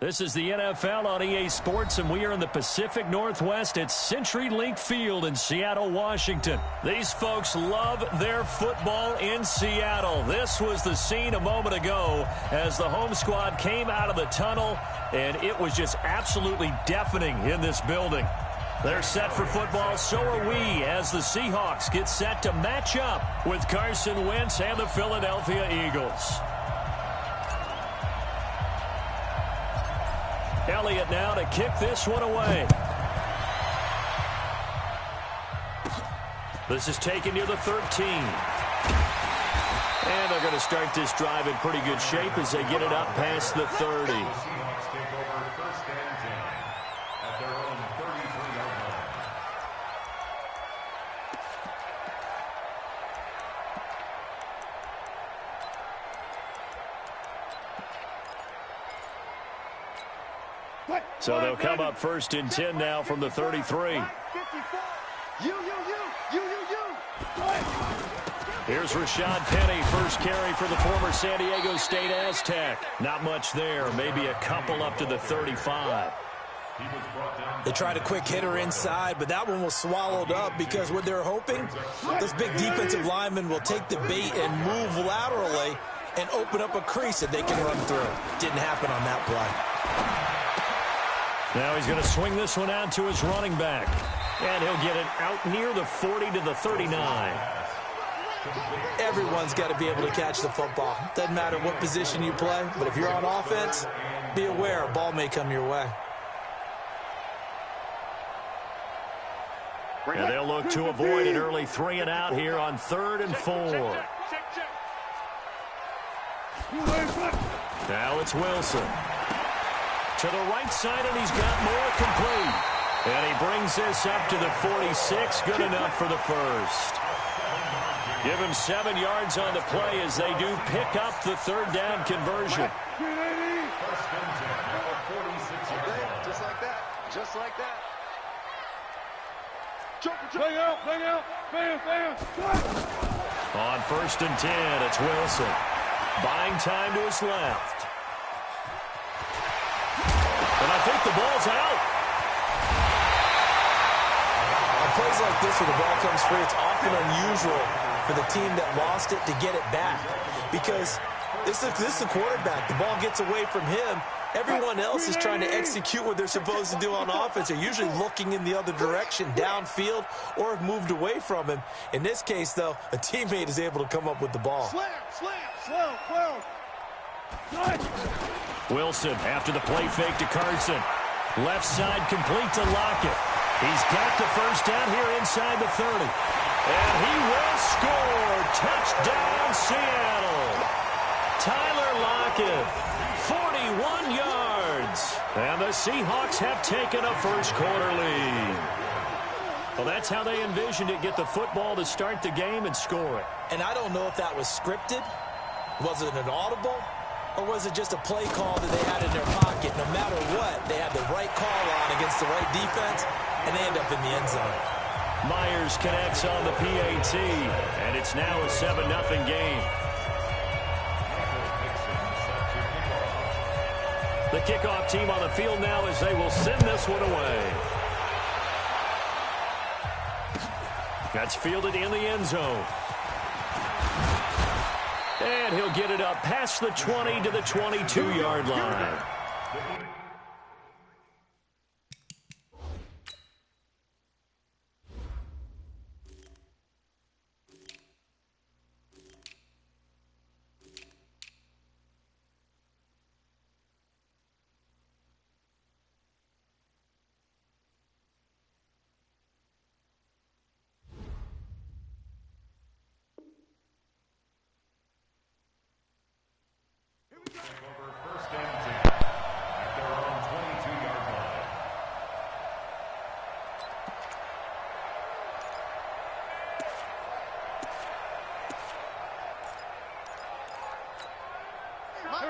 This is the NFL on EA Sports, and we are in the Pacific Northwest at CenturyLink Field in Seattle, Washington. These folks love their football in Seattle. This was the scene a moment ago as the home squad came out of the tunnel, and it was just absolutely deafening in this building. They're set for football, so are we, as the Seahawks get set to match up with Carson Wentz and the Philadelphia Eagles. Elliott now to kick this one away. This is taken near the 13. And they're going to start this drive in pretty good shape as they get it up past the 30. So they'll come up first and 10 now from the 33. Here's Rashad Penny, first carry for the former San Diego State Aztec. Not much there, maybe a couple up to the 35. They tried a quick hitter inside, but that one was swallowed up because what they're hoping, those big defensive linemen will take the bait and move laterally and open up a crease that they can run through. Didn't happen on that play. Now he's going to swing this one out to his running back. And he'll get it out near the 40 to the 39. Everyone's got to be able to catch the football. Doesn't matter what position you play, but if you're on offense, be aware a ball may come your way. And they'll look to avoid an early 3 and out here on 3rd and 4. Now it's Wilson. To the right side, and he's got more complete. And he brings this up to the 46. Good enough for the first. Give him 7 yards on the play as they do pick up the 3rd down conversion. Just like that. Just like that. Bang out. Bam. On 1st and 10, it's Wilson. Buying time to his left. And I think the ball's out. On plays like this where the ball comes free, it's often unusual for the team that lost it to get it back. Because this is the quarterback. The ball gets away from him. Everyone else is trying to execute what they're supposed to do on offense. They're usually looking in the other direction, downfield, or have moved away from him. In this case, though, a teammate is able to come up with the ball. Slow. Wilson after the play fake to Carson. Left side complete to Lockett. He's got the first down here inside the 30. And he will score. Touchdown, Seattle. Tyler Lockett, 41 yards. And the Seahawks have taken a first-quarter lead. Well, that's how they envisioned it, get the football to start the game and score it. And I don't know if that was scripted. Was it an audible? Or was it just a play call that they had in their pocket? No matter what, they had the right call on against the right defense, and they end up in the end zone. Myers connects on the PAT, and it's now a 7-0 game. The kickoff team on the field now as they will send this one away. That's fielded in the end zone. And he'll get it up past the 20 to the 22-yard line.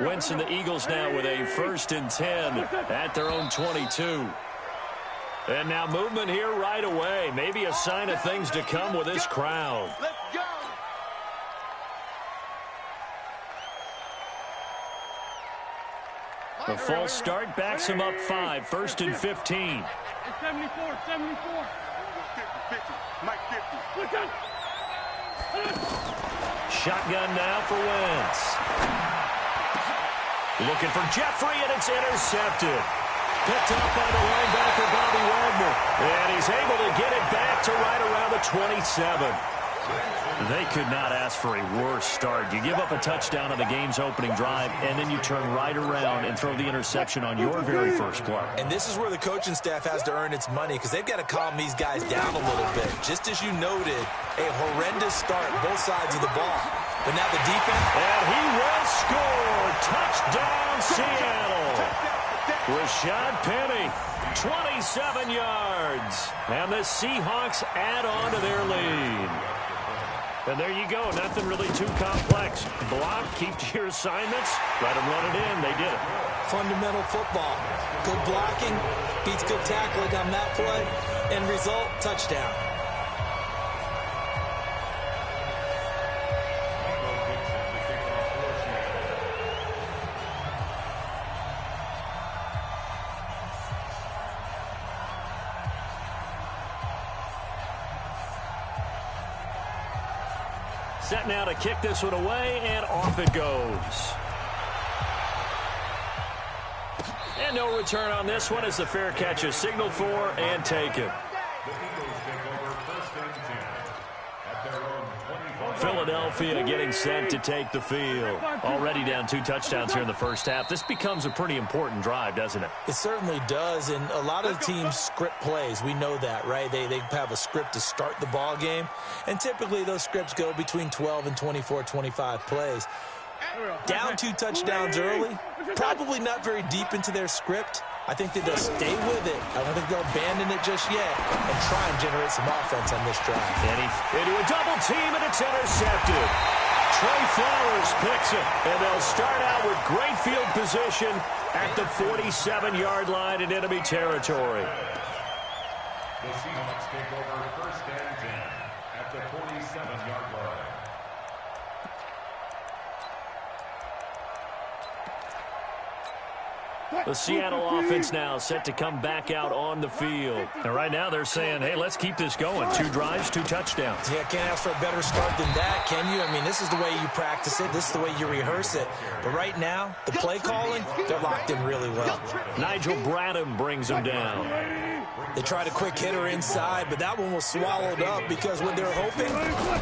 Wentz and the Eagles now with a 1st and 10 at their own 22. And now movement here right away. Maybe a sign of things to come with this crowd. Let's go. The false start backs him up 5, 1st and 15. 74, 74. 50, Mike 50. Shotgun now for Wentz. Looking for Jeffrey, and it's intercepted. Picked up by the linebacker, Bobby Wagner. And he's able to get it back to right around the 27. They could not ask for a worse start. You give up a touchdown on the game's opening drive, and then you turn right around and throw the interception on your very first play. And this is where the coaching staff has to earn its money, because they've got to calm these guys down a little bit. Just as you noted, a horrendous start, both sides of the ball. But now the defense. And he will score. Touchdown, Seattle. Rashad Penny, 27 yards. And the Seahawks add on to their lead. And there you go. Nothing really too complex. Block, keep to your assignments, let them run it in. They did it. Fundamental football. Good blocking beats good tackling on that play. End result, touchdown. Set now to kick this one away, and off it goes. And no return on this one as the fair catch is signaled for and taken. Philadelphia getting set to take the field. Already down 2 touchdowns here in the first half. This becomes a pretty important drive, doesn't it? It certainly does, and a lot of teams script plays. We know that, right? They have a script to start the ball game, and typically those scripts go between 12 and 24, 25 plays. Down 2 touchdowns early, probably not very deep into their script. I think that they'll stay with it. I don't think they'll abandon it just yet and try and generate some offense on this drive. And into a double team, and it's intercepted. Trey Flowers picks it, and they'll start out with great field position at the 47-yard line in enemy territory. The Seahawks take over 1st and 10 at the 47-yard line. The Seattle offense now set to come back out on the field. And right now they're saying, hey, let's keep this going. 2 drives, 2 touchdowns. Yeah, can't ask for a better start than that, can you? I mean, this is the way you practice it. This is the way you rehearse it. But right now, the play calling, they're locked in really well. Nigel Bradham brings him down. They tried a quick hitter inside, but that one was swallowed up because when they're hoping,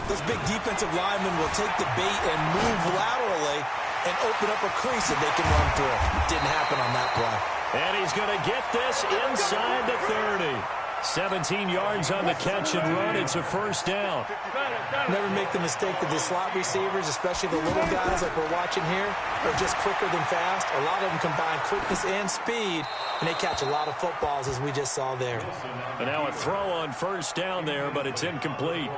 those big defensive linemen will take the bait and move laterally and open up a crease that they can run through. Didn't happen on that play. And he's going to get this inside the 30. 17 yards on the catch and run. It's a first down. Never make the mistake that the slot receivers, especially the little guys like we're watching here, are just quicker than fast. A lot of them combine quickness and speed, and they catch a lot of footballs, as we just saw there. And now a throw on first down there, but it's incomplete.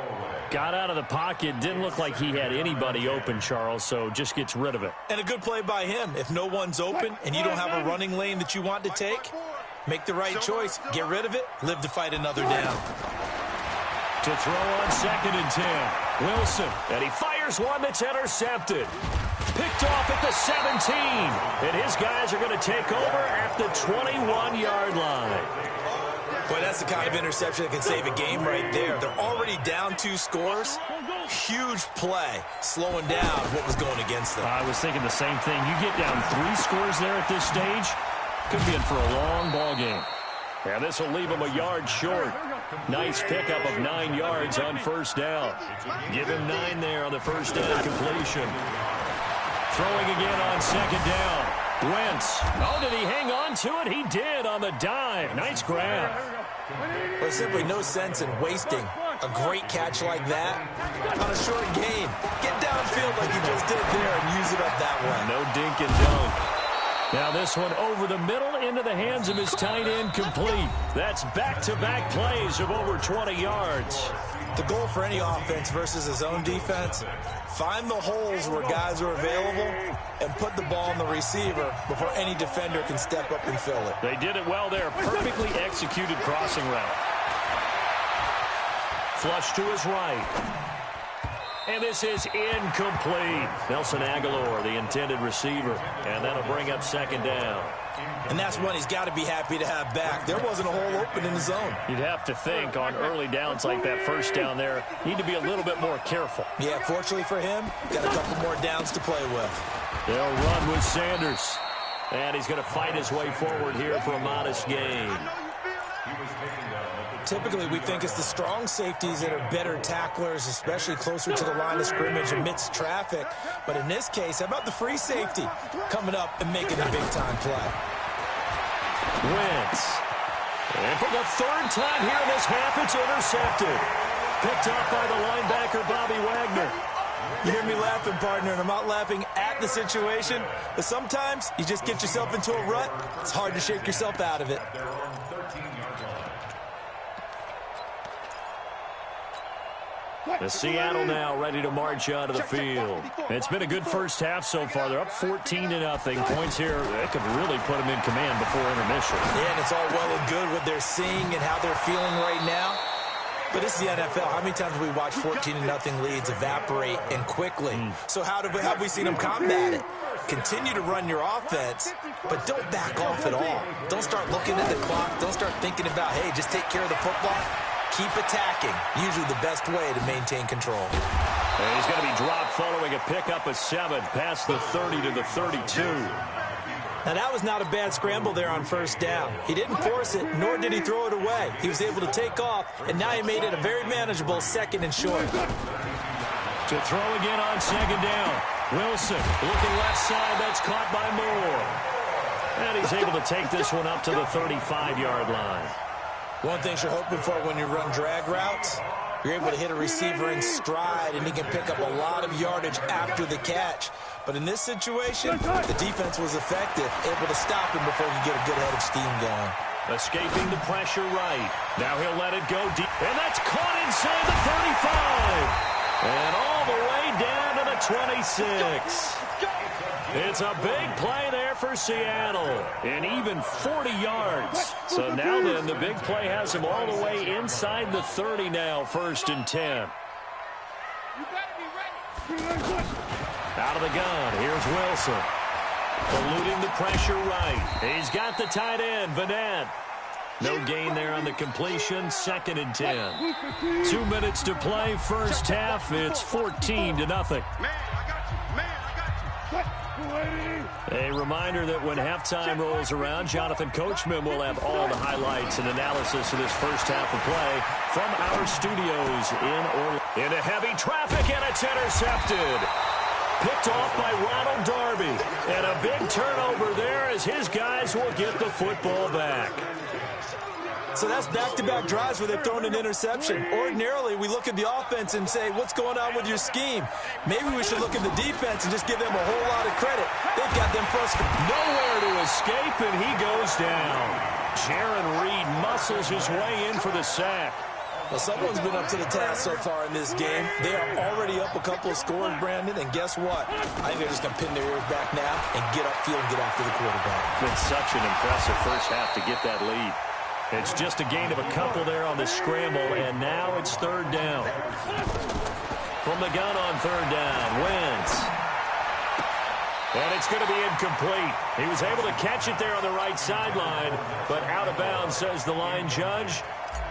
Got out of the pocket. Didn't look like he had anybody open, Charles, so just gets rid of it. And a good play by him. If no one's open and you don't have a running lane that you want to take, make the right choice. Get rid of it. Live to fight another down. To throw on 2nd and 10. Wilson. And he fires one that's intercepted. Picked off at the 17. And his guys are going to take over at the 21-yard line. Boy, that's the kind of interception that can save a game right there. They're already down 2 scores. Huge play, slowing down what was going against them. I was thinking the same thing. You get down 3 scores there at this stage, could be in for a long ball game. And this will leave him a yard short. Nice pickup of 9 yards on first down. Give him 9 there on the first down completion. Throwing again on 2nd down. Wentz. Oh, did he hang on to it? He did on the dive. Nice grab. There's simply no sense in wasting a great catch like that on a short gain. Get downfield like you just did there and use it up that way. No dink and dunk. Now this one over the middle into the hands of his tight end complete. That's back-to-back plays of over 20 yards. The goal for any offense versus his own defense, find the holes where guys are available and put the ball on the receiver before any defender can step up and fill it. They did it well there. Perfectly executed crossing route. Flush to his right. And this is incomplete. Nelson Aguilar, the intended receiver. And that'll bring up second down. And that's one he's got to be happy to have back. There wasn't a hole open in the zone. You'd have to think on early downs like that first down there, need to be a little bit more careful. Yeah, fortunately for him, got a couple more downs to play with. They'll run with Sanders. And he's going to fight his way forward here for a modest gain. Typically, we think it's the strong safeties that are better tacklers, especially closer to the line of scrimmage amidst traffic. But in this case, how about the free safety coming up and making a big-time play? Wentz. And for the third time here in this half, it's intercepted. Picked up by the linebacker, Bobby Wagner. You hear me laughing, partner, and I'm not laughing at the situation, but sometimes you just get yourself into a rut. It's hard to shake yourself out of it. The Seattle now ready to march out of the field. It's been a good first half so far. They're up 14-0. Points here, they could really put them in command before intermission. Yeah, and it's all well and good what they're seeing and how they're feeling right now. But this is the NFL. How many times have we watched 14-0 leads evaporate and quickly? So how have we seen them combat it? Continue to run your offense, but don't back off at all. Don't start looking at the clock. Don't start thinking about, hey, just take care of the football. Keep attacking. Usually the best way to maintain control. And he's going to be dropped following a pickup of 7 past the 30 to the 32. Now, that was not a bad scramble there on first down. He didn't force it, nor did he throw it away. He was able to take off, and now he made it a very manageable 2nd and short. To throw again on 2nd down. Wilson looking left side. That's caught by Moore. And he's able to take this one up to the 35-yard line. One thing you're hoping for when you run drag routes, you're able to hit a receiver in stride, and he can pick up a lot of yardage after the catch. But in this situation, the defense was effective, able to stop him before he could get a good head of steam going. Escaping the pressure right. Now he'll let it go deep. And that's caught inside the 35. And all the way down to the 26. It's a big play there for Seattle. And even 40 yards. So now then, the big play has him all the way inside the 30 now, 1st and 10. Out of the gun, here's Wilson. Eluding the pressure right. He's got the tight end, Vanette. No gain there on the completion, 2nd and 10. 2 minutes to play, first half. It's 14-0. A reminder that when halftime rolls around, Jonathan Coachman will have all the highlights and analysis of this first half of play from our studios in Orlando. Into heavy traffic, and it's intercepted. Picked off by Ronald Darby. And a big turnover there as his guys will get the football back. So that's back-to-back drives where they've thrown an interception. Ordinarily, we look at the offense and say, what's going on with your scheme? Maybe we should look at the defense and just give them a whole lot of credit. They've got them frustrated. Nowhere to escape, and he goes down. Jaron Reed muscles his way in for the sack. Well, someone's been up to the task so far in this game. They are already up a couple of scores, Brandon, and guess what? I think they're just going to pin their ears back now and get upfield and get after the quarterback. Been such an impressive first half to get that lead. It's just a gain of a couple there on the scramble, and now it's 3rd down. From the gun on 3rd down, Wentz. And it's going to be incomplete. He was able to catch it there on the right sideline, but out of bounds, says the line judge.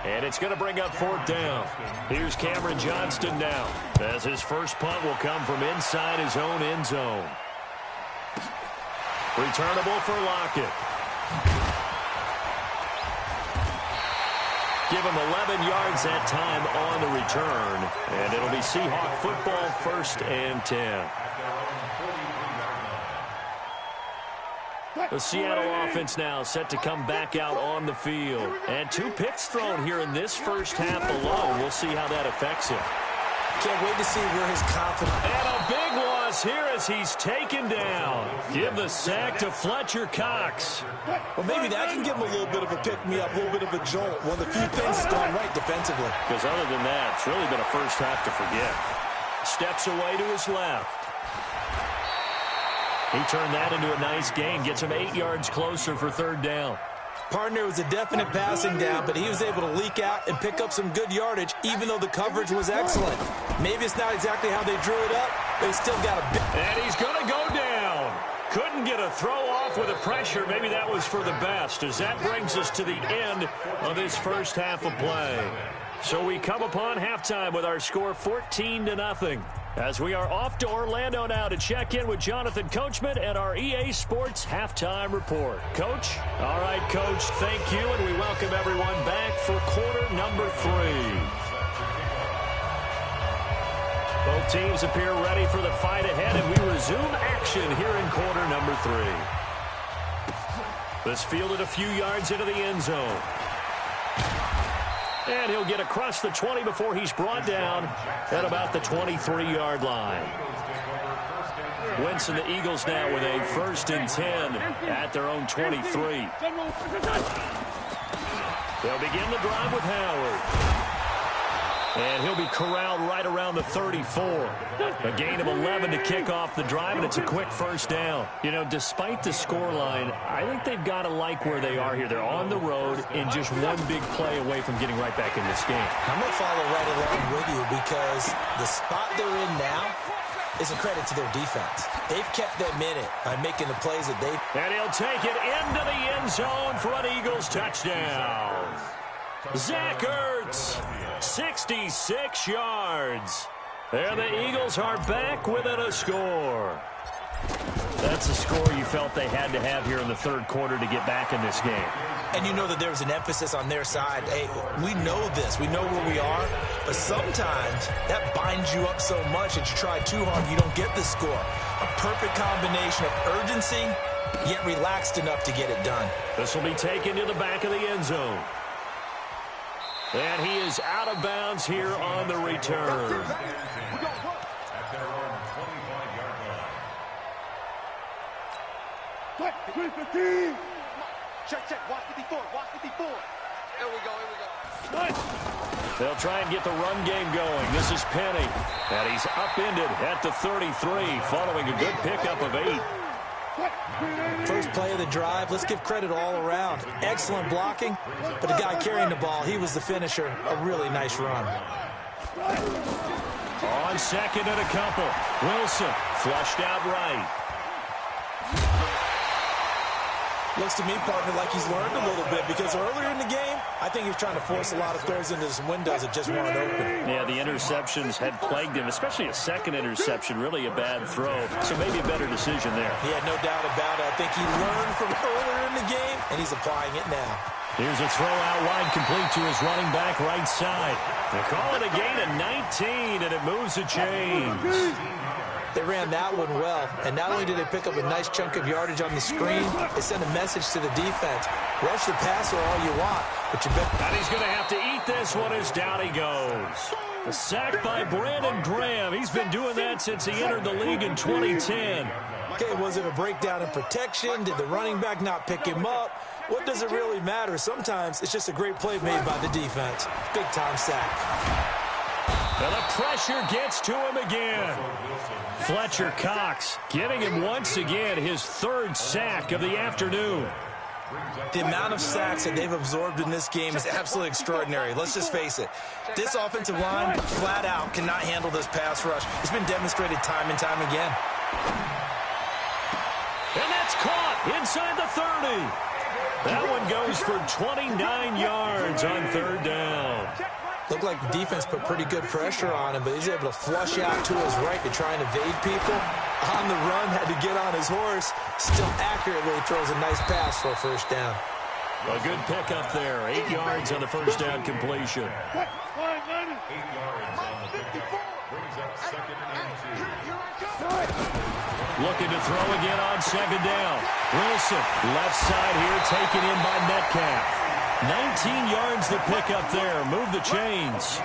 And it's going to bring up 4th down. Here's Cameron Johnston now, as his first punt will come from inside his own end zone. Returnable for Lockett. Give him 11 yards that time on the return. And it'll be Seahawk football, 1st and 10. The Seattle offense now set to come back out on the field. And 2 picks thrown here in this first half alone. We'll see how that affects him. Can't wait to see where his confidence... And a big loss here as he's taken down. Give the sack to Fletcher Cox. Well, maybe that can give him a little bit of a pick-me-up, a little bit of a jolt. One of the few things that's gone right defensively. Because other than that, it's really been a first half to forget. Steps away to his left. He turned that into a nice gain. Gets him 8 yards closer for 3rd down. Partner was a definite passing down, but he was able to leak out and pick up some good yardage, even though the coverage was excellent. Maybe it's not exactly how they drew it up, but he still got a big... And he's going to go down. Couldn't get a throw off with the pressure. Maybe that was for the best, as that brings us to the end of this first half of play. So we come upon halftime with our score 14-0. As we are off to Orlando now to check in with Jonathan Coachman and our EA Sports Halftime Report. Coach? All right, Coach, thank you, and we welcome everyone back for quarter number 3. Both teams appear ready for the fight ahead, and we resume action here in quarter number 3. This fielded a few yards into the end zone. And he'll get across the 20 before he's brought down at about the 23-yard line. Wentz and the Eagles now with a 1st and 10 at their own 23. They'll begin the drive with Howard. And he'll be corralled right around the 34. A gain of 11 to kick off the drive, and it's a quick 1st down. You know, despite the scoreline, I think they've got to like where they are here. They're on the road and just one big play away from getting right back in this game. I'm going to follow right along with you because the spot they're in now is a credit to their defense. They've kept them in it by making the plays that they... And he'll take it into the end zone for an Eagles touchdown. Zach Ertz, 66 yards. There the Eagles are back within a score. That's a score you felt they had to have here in the 3rd quarter to get back in this game. And you know that there was an emphasis on their side. Hey, we know this. We know where we are. But sometimes that binds you up so much that you try too hard, you don't get the score. A perfect combination of urgency, yet relaxed enough to get it done. This will be taken to the back of the end zone. And he is out of bounds here on the return. Check. Watch 54. Here we go. They'll try and get the run game going. This is Penny. And he's upended at the 33 following a good pickup of 8. First play of the drive, let's give credit all around. Excellent blocking, but the guy carrying the ball, he was the finisher. A really nice run. On 2nd and a couple. Wilson flushed out right. Looks to me, partner, like he's learned a little bit because earlier in the game, I think he was trying to force a lot of throws into some windows that just weren't open. Yeah, the interceptions had plagued him, especially a 2nd interception, really a bad throw. So maybe a better decision there. Yeah, no doubt about it. I think he learned from earlier in the game, and he's applying it now. Here's a throw out wide complete to his running back right side. They call it a gain of 19, and it moves the chains. They ran that one well, and not only did they pick up a nice chunk of yardage on the screen, they sent a message to the defense. Rush the passer all you want, but you bet... And he's going to have to eat this one as down he goes. A sack by Brandon Graham. He's been doing that since he entered the league in 2010. Okay, was it a breakdown in protection? Did the running back not pick him up? What does it really matter? Sometimes it's just a great play made by the defense. Big-time sack. And the pressure gets to him again. Fletcher Cox giving him once again his 3rd sack of the afternoon. The amount of sacks that they've absorbed in this game is absolutely extraordinary. Let's just face it. This offensive line, flat out, cannot handle this pass rush. It's been demonstrated time and time again. And that's caught inside the 30. That one goes for 29 yards on 3rd down. Looked like the defense put pretty good pressure on him, but he's able to flush out to his right to try and evade people. On the run, had to get on his horse. Still accurately throws a nice pass for a 1st down. A good pickup there. 8 yards on the 1st down completion. 8 yards on the pickup. Brings up 2nd and 2. Looking to throw again on 2nd down. Wilson, left side here, taken in by Metcalf. 19 yards the pickup there. Move the chains.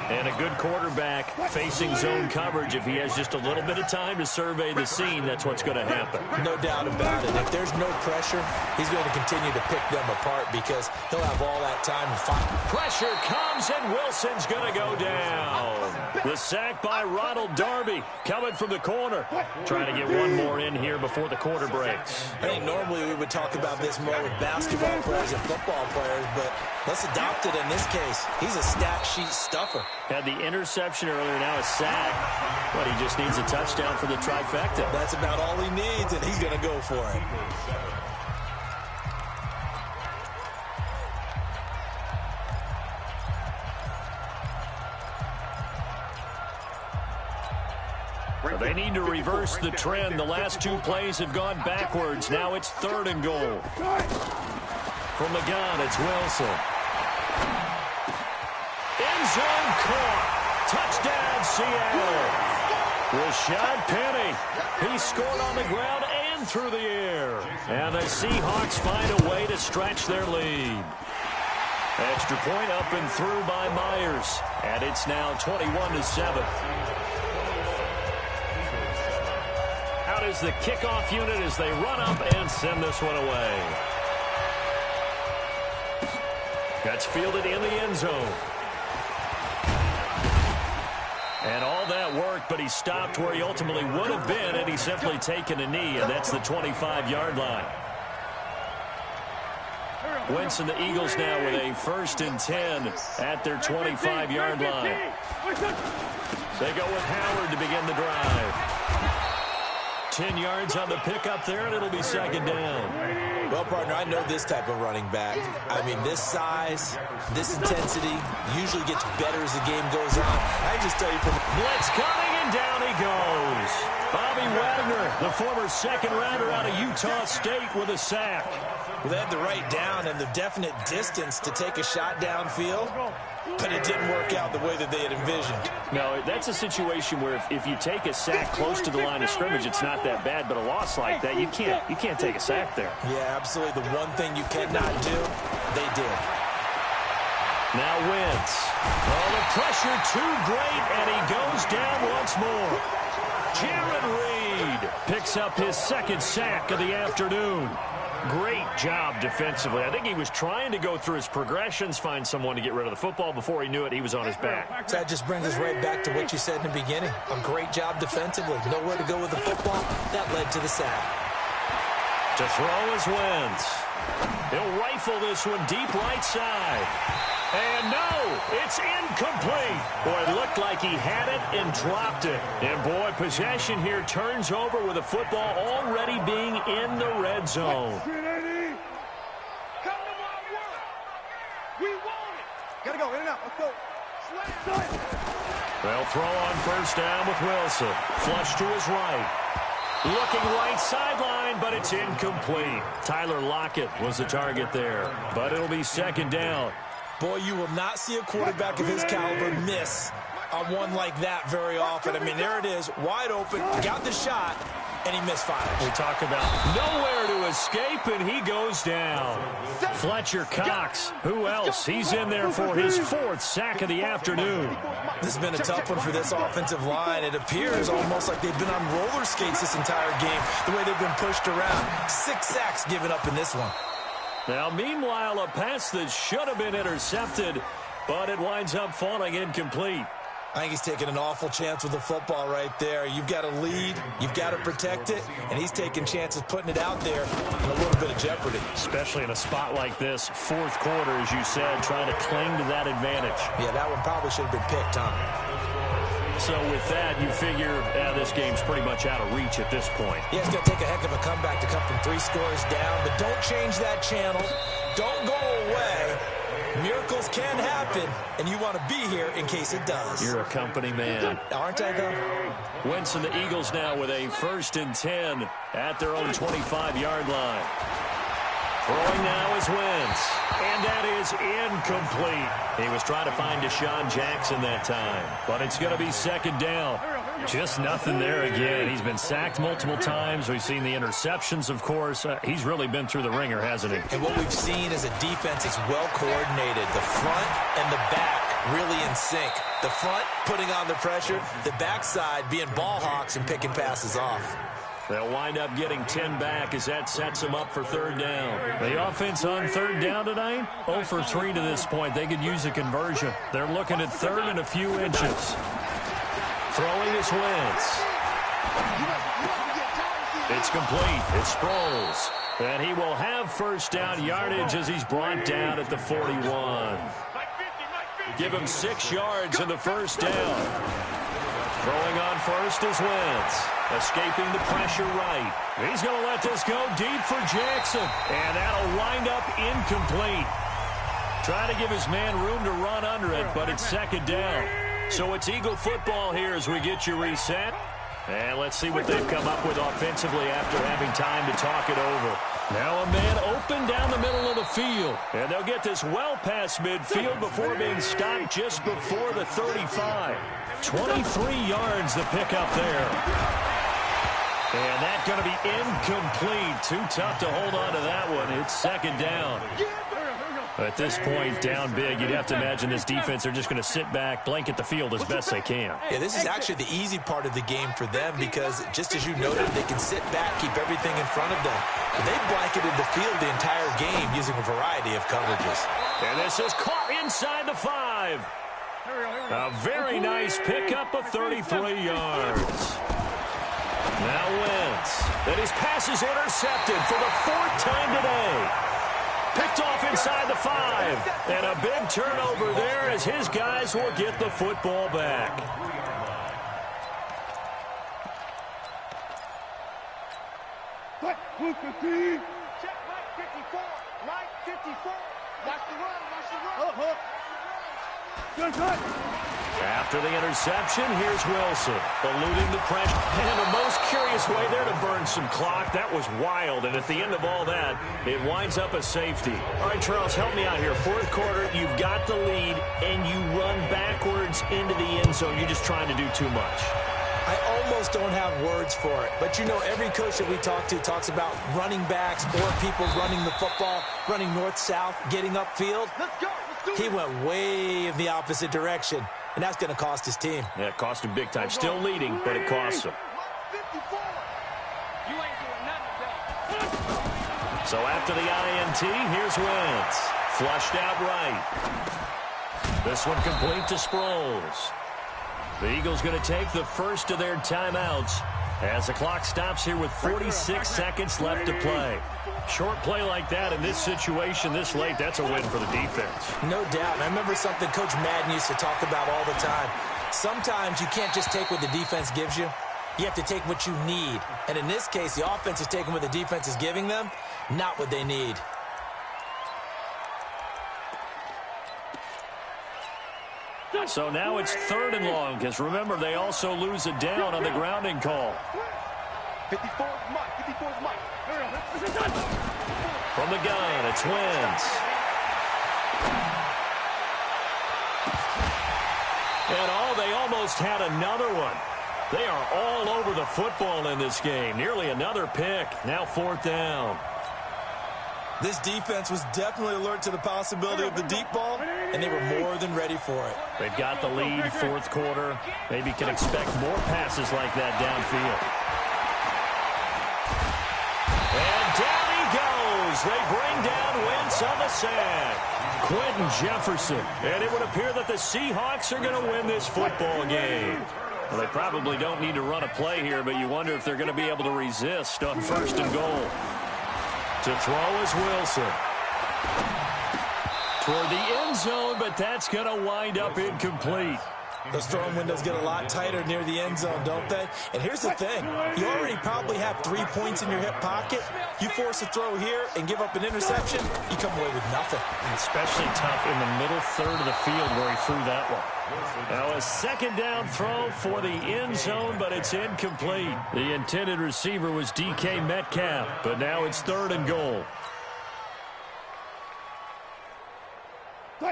And a good quarterback facing zone coverage. If he has just a little bit of time to survey the scene, that's what's going to happen. No doubt about it. If there's no pressure, he's going to continue to pick them apart because he'll have all that time to fight. Pressure comes, and Wilson's going to go down. The sack by Ronald Darby coming from the corner. Trying to get one more in here before the quarter breaks. I think normally we would talk about this more with basketball players and football players, but let's adopt it in this case. He's a stat sheet stuffer. Had the interception earlier, now a sack. But he just needs a touchdown for the trifecta. That's about all he needs, and he's going to go for it. They need to reverse the trend. The last two plays have gone backwards. Now it's 3rd and goal. From the gun, it's Wilson. End zone caught. Touchdown, Seattle. Rashad Penny. He scored on the ground and through the air. And the Seahawks find a way to stretch their lead. Extra point up and through by Myers. And it's now 21-7. Out is the kickoff unit as they run up and send this one away. That's fielded in the end zone. And all that worked, but he stopped where he ultimately would have been, and he's simply taken a knee, and that's the 25-yard line. Wentz and the Eagles now with a 1st and 10 at their 25-yard line. They go with Howard to begin the drive. 10 yards on the pickup there, and it'll be 2nd down. Well, partner, I know this type of running back. I mean, this size, this intensity usually gets better as the game goes on. I just tell you from... Blitz coming, and down he goes. Bobby Wagner, the former 2nd-rounder out of Utah State with a sack. Well, they had the right down and the definite distance to take a shot downfield, but it didn't work out the way that they had envisioned. No, that's a situation where if you take a sack close to the line of scrimmage, it's not that bad, but a loss like that, you can't take a sack there. Yeah, absolutely. The one thing you cannot do, they did. Now Wentz. Oh, the pressure too great, and he goes down once more. Jared Reed picks up his 2nd sack of the afternoon. Great job defensively. I think he was trying to go through his progressions, find someone to get rid of the football. Before he knew it, he was on his back. So that just brings us right back to what you said in the beginning. A great job defensively. Nowhere to go with the football. That led to the sack. To throw is Wentz. He'll rifle this one deep right side. And no, it's incomplete. Boy, it looked like he had it and dropped it. And boy, possession here turns over with the football already being in the red zone. Gotta go, in and out, let's go. They'll throw on 1st down with Wilson. Flush to his right. Looking right sideline, but it's incomplete. Tyler Lockett was the target there, but it'll be 2nd down. Boy, you will not see a quarterback of his caliber miss on one like that very often. I mean, there it is, wide open, got the shot, and he misfires. We talk about nowhere to escape, and he goes down. Fletcher Cox, who else? He's in there for his 4th sack of the afternoon. This has been a tough one for this offensive line. It appears almost like they've been on roller skates this entire game, the way they've been pushed around. 6 sacks given up in this one. Now, meanwhile, a pass that should have been intercepted, but it winds up falling incomplete. I think he's taking an awful chance with the football right there. You've got to lead, you've got to protect it, and he's taking chances putting it out there in a little bit of jeopardy. Especially in a spot like this, 4th quarter, as you said, trying to cling to that advantage. Yeah, that one probably should have been picked, Tom. So with that, you figure this game's pretty much out of reach at this point. Yeah, it's going to take a heck of a comeback to come from 3 scores down, but don't change that channel. Don't go away. Miracles can happen, and you want to be here in case it does. You're a company man. Aren't I, though? Wentz and the Eagles now with a 1st and 10 at their own 25-yard line. Throwing now is Wentz, and that is incomplete. He was trying to find Deshaun Jackson that time, but it's going to be 2nd down. Just nothing there again. He's been sacked multiple times. We've seen the interceptions, of course. He's really been through the ringer, hasn't he? And what we've seen is a defense that's well coordinated. The front and the back really in sync. The front putting on the pressure, the backside being ball hawks and picking passes off. They'll wind up getting 10 back as that sets them up for third down. The offense on third down tonight, 0 for 3 to this point. They could use a conversion. They're looking at third and a few inches. Throwing is Wentz. It's complete. It's Sproles. And he will have first down yardage as he's brought down at the 41. Give him 6 yards in the first down. Throwing on first is Wentz. Escaping the pressure right. He's going to let this go deep for Jackson. And that'll wind up incomplete. Trying to give his man room to run under it, but it's second down. So it's Eagle football here as we get you reset. And let's see what they've come up with offensively after having time to talk it over. Now a man open down the middle of the field. And they'll get this well past midfield before being stopped just before the 35. 23 yards the pickup there. And that's going to be incomplete. Too tough to hold on to that one. It's second down. At this point, down big, you'd have to imagine this defense are just going to sit back, blanket the field as best they can. Yeah, this is actually the easy part of the game for them because, just as you noted, they can sit back, keep everything in front of them. And they blanketed the field the entire game using a variety of coverages. And this is caught inside the 5. A very nice pickup of 33 yards. Now Wentz. And his pass is intercepted for the 4th time today. Picked off inside the 5. And a big turnover there as his guys will get the football back. Check Mike 54. Mike 54. Watch the run. Watch the run. After the interception, here's Wilson, eluding the pressure. And the most curious way there to burn some clock. That was wild, and at the end of all that, it winds up a safety. All right, Charles, help me out here. 4th quarter, you've got the lead, and you run backwards into the end zone. You're just trying to do too much. I almost don't have words for it. But, you know, every coach that we talk to talks about running backs or people running the football, running north-south, getting upfield. Let's go. He went way in the opposite direction, and that's going to cost his team. Yeah, it cost him big time. Still leading, but it costs him. 54. You ain't doing nothing, though. So after the INT, here's Wentz. Flushed out right. This one complete to Sproles. The Eagles going to take the first of their timeouts as the clock stops here with 46 seconds left to play. Short play like that in this situation this late, that's a win for the defense. No doubt. And I remember something Coach Madden used to talk about all the time. Sometimes you can't just take what the defense gives you. You have to take what you need. And in this case, the offense is taking what the defense is giving them, not what they need. So now it's 3rd and long, because remember, they also lose it down on the grounding call. 54 is Mike. 54 is Mike. From the gun, it's Wentz. And they almost had another one. They are all over the football in this game. Nearly another pick. Now 4th down. This defense was definitely alert to the possibility of the deep ball, and they were more than ready for it. They've got the lead, 4th quarter. Maybe can expect more passes like that downfield. And down he goes. They bring down Wentz on the sack. Quentin Jefferson. And it would appear that the Seahawks are going to win this football game. Well, they probably don't need to run a play here, but you wonder if they're going to be able to resist on 1st and goal. To throw is Wilson. Toward the end zone, but that's going to wind up incomplete. Those throwing windows get a lot tighter near the end zone, don't they? And here's the thing. You already probably have 3 points in your hip pocket. You force a throw here and give up an interception, you come away with nothing. Especially tough in the middle third of the field where he threw that one. Now a 2nd down throw for the end zone, but it's incomplete. The intended receiver was DK Metcalf, but now it's 3rd and goal.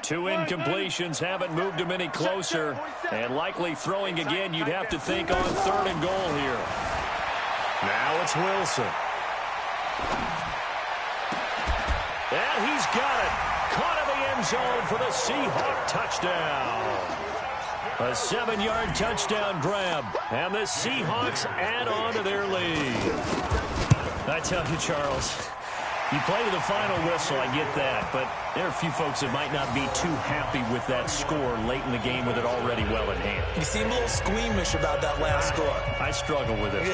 2 incompletions haven't moved him any closer, and likely throwing again, you'd have to think on 3rd and goal here. Now it's Wilson. And he's got it. Caught in the end zone for the Seahawk touchdown. A 7-yard touchdown grab, and the Seahawks add on to their lead. I tell you, Charles, you play to the final whistle, I get that, but there are a few folks that might not be too happy with that score late in the game with it already well in hand. You seem a little squeamish about that last score. I struggle with it.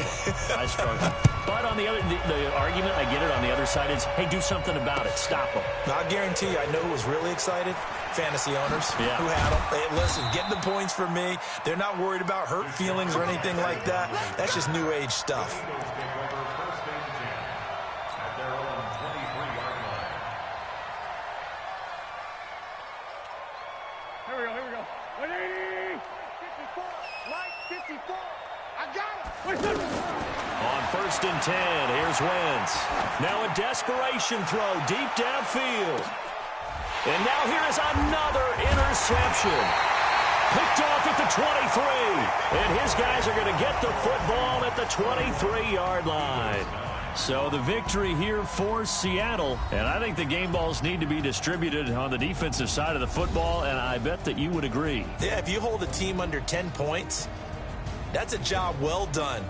I struggle. But on the argument, I get it, on the other side is, hey, do something about it. Stop them. I guarantee you, I know who was really excited. Fantasy owners who had them. Hey, listen, get the points for me. They're not worried about hurt feelings or anything like that. That's just new age stuff. Here we go. 180! 54! Mike, 54! I got it! On 1st and 10, here's Wentz. Now a desperation throw deep downfield. And now here is another interception. Picked off at the 23. And his guys are going to get the football at the 23-yard line. So the victory here for Seattle. And I think the game balls need to be distributed on the defensive side of the football, and I bet that you would agree. Yeah, if you hold a team under 10 points, that's a job well done.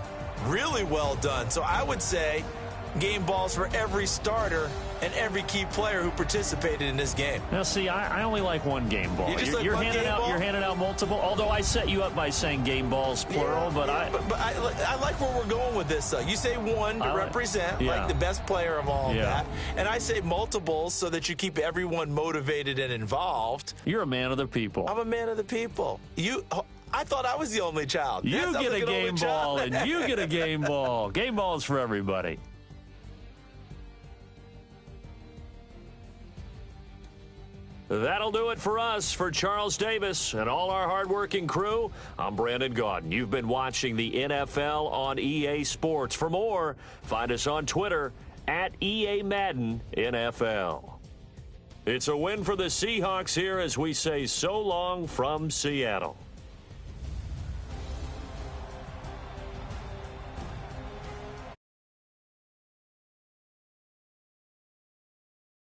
Really well done. So I would say game balls for every starter and every key player who participated in this game. Now, see, I only like one game ball. You're handing out multiple. Although I set you up by saying game balls plural, but I like where we're going with this. You say one to represent like the best player of all of that, and I say multiples so that you keep everyone motivated and involved. You're a man of the people. I'm a man of the people. I thought I was the only child. You get a game ball, and you get a game ball. Game balls for everybody. That'll do it for us. For Charles Davis and all our hardworking crew, I'm Brandon Gaudin. You've been watching the NFL on EA Sports. For more, find us on Twitter at EA Madden NFL. It's a win for the Seahawks here as we say so long from Seattle.